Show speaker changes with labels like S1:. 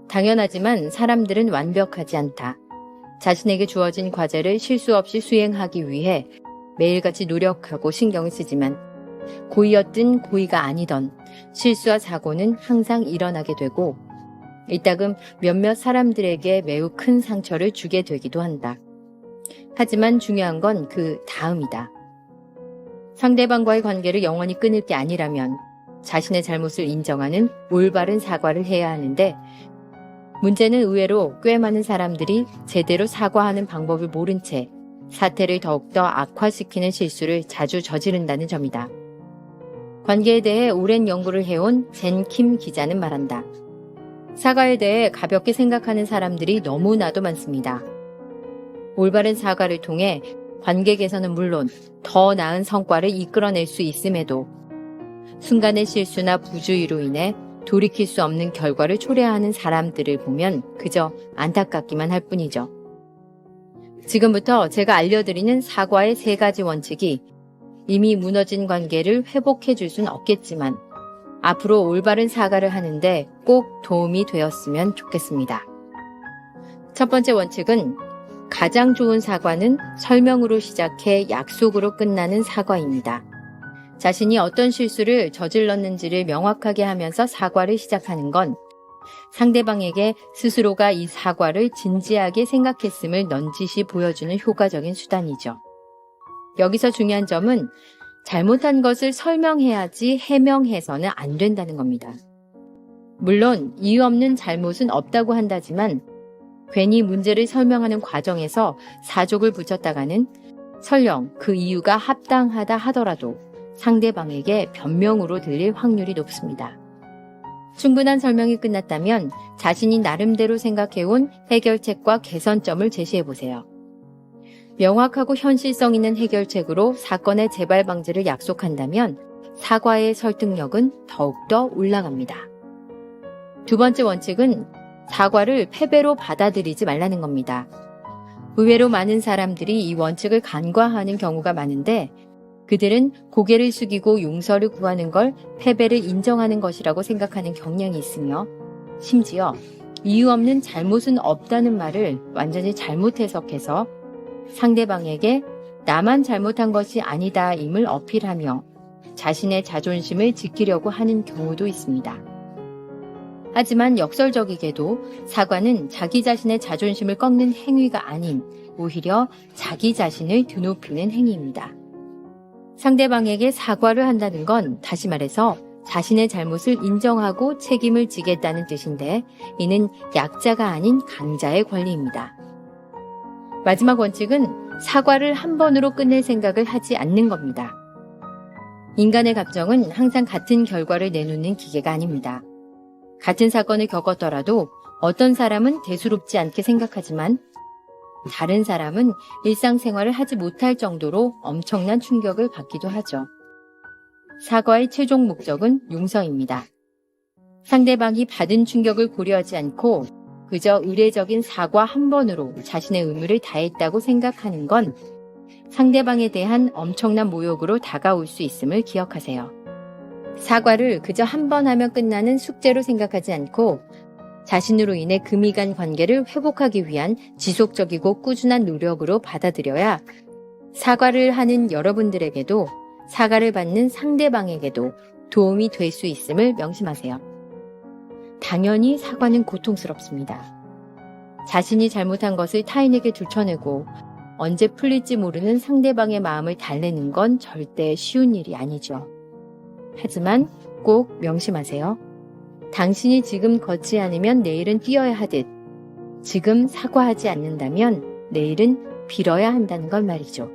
S1: 당연하지만 사람들은 완벽하지 않다. 자신에게 주어진 과제를 실수 없이 수행하기 위해 매일같이 노력하고 신경을 쓰지만 고의였든 고의가 아니던 실수와 사고는 항상 일어나게 되고 이따금 몇몇 사람들에게 매우 큰 상처를 주게 되기도 한다. 하지만 중요한 건 그 다음이다. 상대방과의 관계를 영원히 끊을 게 아니라면 자신의 잘못을 인정하는 올바른 사과를 해야 하는데 문제는 의외로 꽤 많은 사람들이 제대로 사과하는 방법을 모른 채 사태를 더욱더 악화시키는 실수를 자주 저지른다는 점이다. 관계에 대해 오랜 연구를 해온 젠 킴 기자는 말한다. 사과에 대해 가볍게 생각하는 사람들이 너무나도 많습니다. 올바른 사과를 통해 관계 개선은 물론 더 나은 성과를 이끌어낼 수 있음에도 순간의 실수나 부주의로 인해 돌이킬 수 없는 결과를 초래하는 사람들을 보면 그저 안타깝기만 할 뿐이죠. 지금부터 제가 알려드리는 사과의 3가지 원칙이 이미 무너진 관계를 회복해 줄 수는 없겠지만 앞으로 올바른 사과를 하는데 꼭 도움이 되었으면 좋겠습니다. 첫 번째 원칙은 가장 좋은 사과는 설명으로 시작해 약속으로 끝나는 사과입니다. 자신이 어떤 실수를 저질렀는지를 명확하게 하면서 사과를 시작하는 건 상대방에게 스스로가 이 사과를 진지하게 생각했음을 넌지시 보여주는 효과적인 수단이죠. 여기서 중요한 점은 잘못한 것을 설명해야지 해명해서는 안 된다는 겁니다. 물론 이유 없는 잘못은 없다고 한다지만 괜히 문제를 설명하는 과정에서 사족을 붙였다가는 설령 그 이유가 합당하다 하더라도 상대방에게 변명으로 들릴 확률이 높습니다. 충분한 설명이 끝났다면 자신이 나름대로 생각해온 해결책과 개선점을 제시해보세요. 명확하고 현실성 있는 해결책으로 사건의 재발 방지를 약속한다면 사과의 설득력은 더욱더 올라갑니다. 두 번째 원칙은 사과를 패배로 받아들이지 말라는 겁니다. 의외로 많은 사람들이 이 원칙을 간과하는 경우가 많은데 그들은 고개를 숙이고 용서를 구하는 걸 패배를 인정하는 것이라고 생각하는 경향이 있으며 심지어 이유 없는 잘못은 없다는 말을 완전히 잘못 해석해서 상대방에게 나만 잘못한 것이 아니다 임을 어필하며 자신의 자존심을 지키려고 하는 경우도 있습니다. 하지만 역설적이게도 사과는 자기 자신의 자존심을 꺾는 행위가 아닌 오히려 자기 자신을 드높이는 행위입니다. 상대방에게 사과를 한다는 건 다시 말해서 자신의 잘못을 인정하고 책임을 지겠다는 뜻인데 이는 약자가 아닌 강자의 권리입니다. 마지막 원칙은 사과를 한 번으로 끝낼 생각을 하지 않는 겁니다. 인간의 감정은 항상 같은 결과를 내놓는 기계가 아닙니다. 같은 사건을 겪었더라도 어떤 사람은 대수롭지 않게 생각하지만 다른 사람은 일상생활을 하지 못할 정도로 엄청난 충격을 받기도 하죠. 사과의 최종 목적은 용서입니다. 상대방이 받은 충격을 고려하지 않고 그저 의례적인 사과 한 번으로 자신의 의무를 다했다고 생각하는 건 상대방에 대한 엄청난 모욕으로 다가올 수 있음을 기억하세요. 사과를 그저 한 번 하면 끝나는 숙제로 생각하지 않고 자신으로 인해 금이 간 관계를 회복하기 위한 지속적이고 꾸준한 노력으로 받아들여야 사과를 하는 여러분들에게도 사과를 받는 상대방에게도 도움이 될 수 있음을 명심하세요. 당연히 사과는 고통스럽습니다. 자신이 잘못한 것을 타인에게 들춰내고 언제 풀릴지 모르는 상대방의 마음을 달래는 건 절대 쉬운 일이 아니죠. 하지만 꼭 명심하세요. 당신이 지금 걷지 않으면 내일은 뛰어야 하듯 지금 사과하지 않는다면 내일은 빌어야 한다는 걸 말이죠.